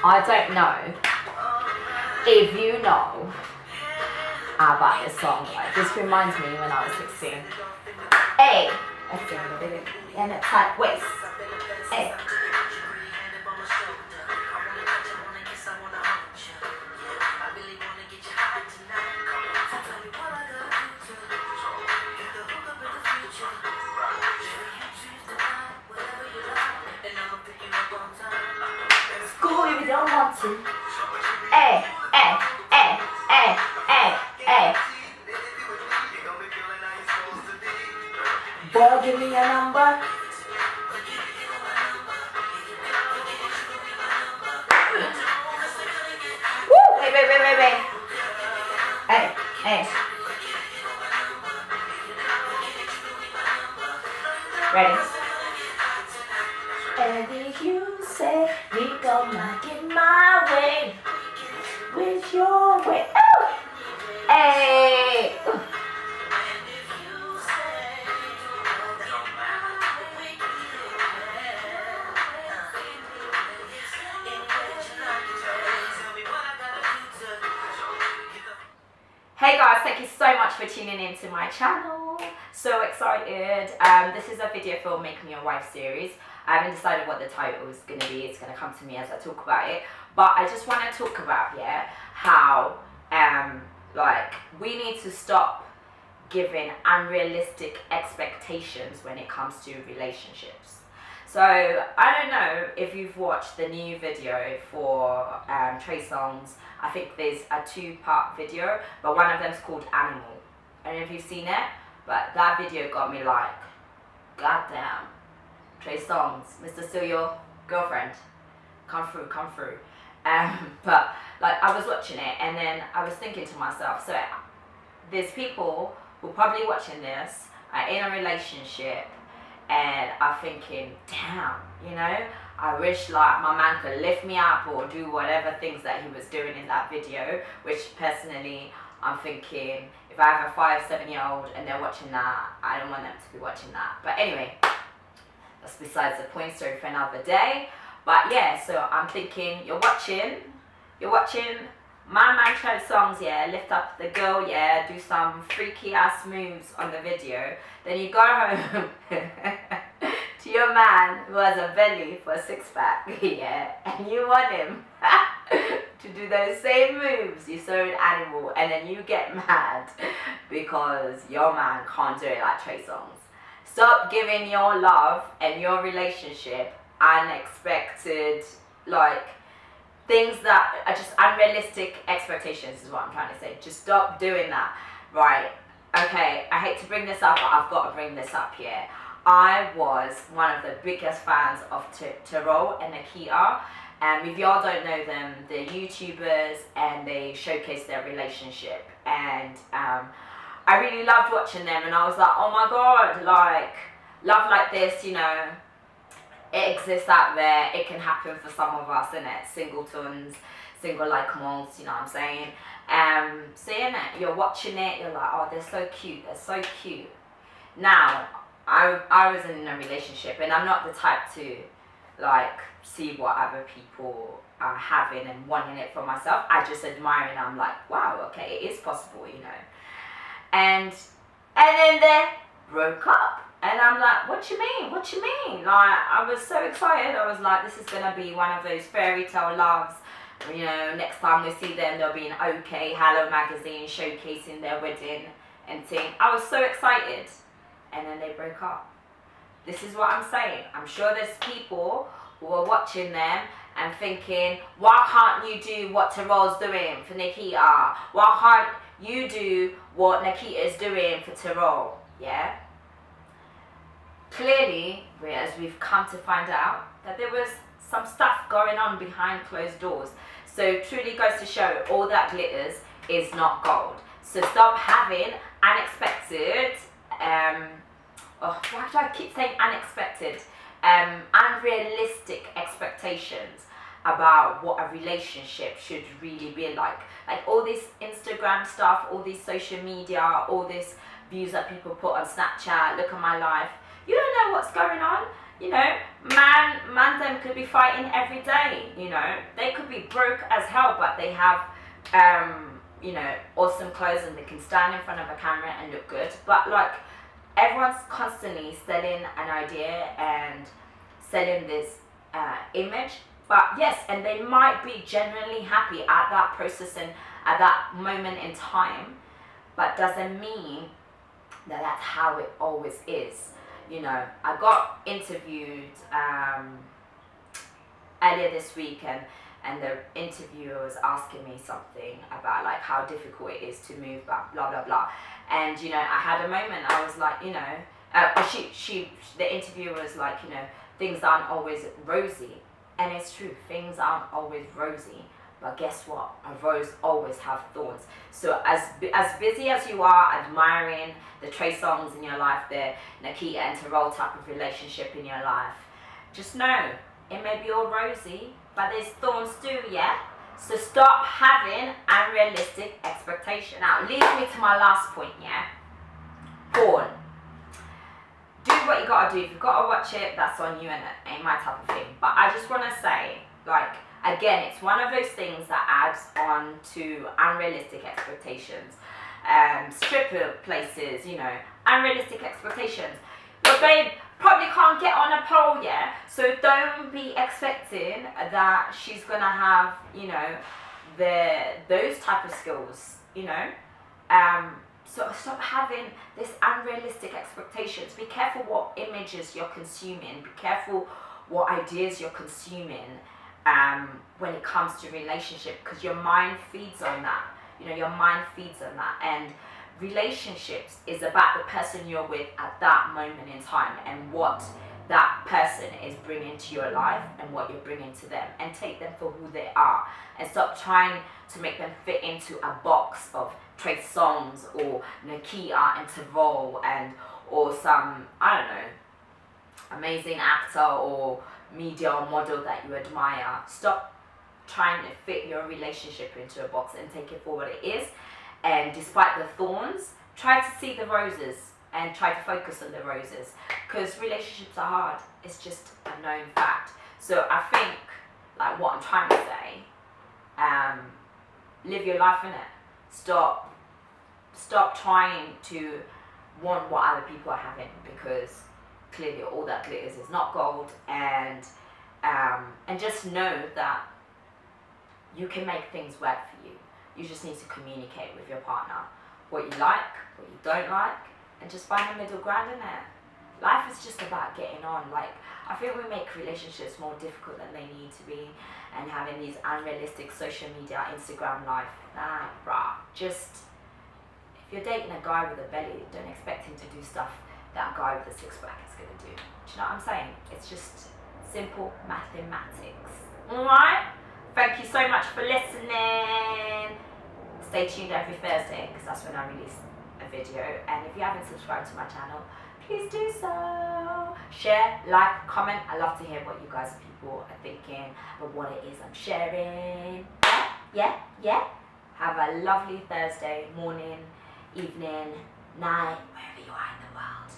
I don't know if you know about this song. Like, this reminds me when I was 16. Hey, let's sing it in a tight waist. Hey. School if you don't want to. Hey, hey, hey, hey, hey, hey. Boy, give me your number. Woo! Wait. Hey, hey. Ready? And if you say we gonna get my way with your way. Oh! Hey! Hey guys, thank you so much for tuning in to my channel. So excited. This is a video for Make Me Your Wife series. I haven't decided what the title is going to be. It's going to come to me as I talk about it. But I just want to talk about, how like we need to stop giving unrealistic expectations when it comes to relationships. So I don't know if you've watched the new video for Trey Songz. I think there's a 2-part video, but one of them's called Animal. I don't know if you've seen it, but that video got me like, goddamn, Trey Songz, Mr. Still Your Girlfriend, come through. But like I was watching it and then I was thinking to myself, so there's people who are probably watching this, are in a relationship, and are thinking, damn, I wish like my man could lift me up or do whatever things that he was doing in that video, which personally I'm thinking if I have a 5-7-year-old and they're watching that, I don't want them to be watching that. But anyway, that's besides the point, story for another day. But yeah, so I'm thinking you're watching my man Trey Songz, lift up the girl, do some freaky ass moves on the video. Then you go home to your man who has a belly for a 6-pack, and you want him to do those same moves you saw in Animal, and then you get mad because your man can't do it like Trey Songz. Stop giving your love and your relationship unexpected, like, things that are just unrealistic expectations is what I'm trying to say. Just stop doing that. Right, okay, I hate to bring this up, but I've got to bring this up here. I was one of the biggest fans of Terroll and Nakita. If y'all don't know them, they're YouTubers and they showcase their relationship. And I really loved watching them, and I was like, oh my god, like, love like this, it exists out there. It can happen for some of us, innit? Singletons, single like moles, you know what I'm saying? Seeing it, you're watching it, you're like, oh, they're so cute, Now, I was in a relationship, and I'm not the type to like see what other people are having and wanting it for myself. I just admire it, and I'm like, wow, okay, it is possible, And then they broke up. And I'm like, what you mean? Like, I was so excited. I was like, this is going to be one of those fairy tale loves. Next time we see them, they'll be in OK Hello magazine showcasing their wedding and thing. I was so excited. And then they broke up. This is what I'm saying. I'm sure there's people who are watching them and thinking, why can't you do what Terroll's doing for Nakita? Why can't you do what Nakita is doing for Terroll? Clearly, as we've come to find out, that there was some stuff going on behind closed doors. So truly goes to show all that glitters is not gold. So stop having unexpected, why do I keep saying unexpected? Unrealistic expectations about what a relationship should really be like. Like all this Instagram stuff, all this social media, all this views that people put on Snapchat, look at my life. You don't know what's going on. you know, man them could be fighting every day, you know. They could be broke as hell, but they have, you know, awesome clothes and they can stand in front of a camera and look good. But like, everyone's constantly selling an idea and selling this image. But yes, and they might be genuinely happy at that process and at that moment in time, but doesn't mean that that's how it always is. You know, I got interviewed earlier this week, and the interviewer was asking me something about like how difficult it is to move back, blah blah blah. And you know, I had a moment. I was like, you know, the interviewer was like, you know, things aren't always rosy, and it's true, things aren't always rosy. But guess what? A rose always have thorns. So as busy as you are admiring the Trey Songz in your life, the Nakita and Terroll type of relationship in your life, just know it may be all rosy, but there's thorns too, yeah? So stop having unrealistic expectation. Now, leads me to my last point, yeah? Porn. Do what you gotta do. If you've gotta watch it, that's on you and it ain't my type of thing. But I just wanna say, like, again, it's one of those things that adds on to unrealistic expectations. Stripper places, you know, unrealistic expectations. Your babe probably can't get on a pole, yeah? So don't be expecting that she's gonna have, you know, those type of skills, you know? So stop having this unrealistic expectations. Be careful what images you're consuming. Be careful what ideas you're consuming. When it comes to relationship, because your mind feeds on that. You know, your mind feeds on that. And relationships is about the person you're with at that moment in time and what that person is bringing to your life and what you're bringing to them, and take them for who they are, and stop trying to make them fit into a box of Trey Songz or Nakita and Terroll or some, I don't know, amazing actor or media or model that you admire. Stop trying to fit your relationship into a box and take it for what it is. And despite the thorns, try to see the roses and try to focus on the roses, because relationships are hard. It's just a known fact. So I think, like, what I'm trying to say, live your life in it. Stop trying to want what other people are having, because clearly all that glitters is not gold. And just know that you can make things work for you. You just need to communicate with your partner what you like, what you don't like, and just find a middle ground in it. Life is just about getting on. Like, I think we make relationships more difficult than they need to be, and having these unrealistic social media, Instagram life. Nah, bruh. Just, if you're dating a guy with a belly, don't expect him to do stuff that a guy with a six-pack is going to do. Do you know what I'm saying? It's just simple mathematics. Alright? Thank you so much for listening. Stay tuned every Thursday, because that's when I release a video. And if you haven't subscribed to my channel, please do so. Share, like, comment. I love to hear what you guys people are thinking about what it is I'm sharing. Yeah. Have a lovely Thursday morning, evening, night, wherever you are in the world.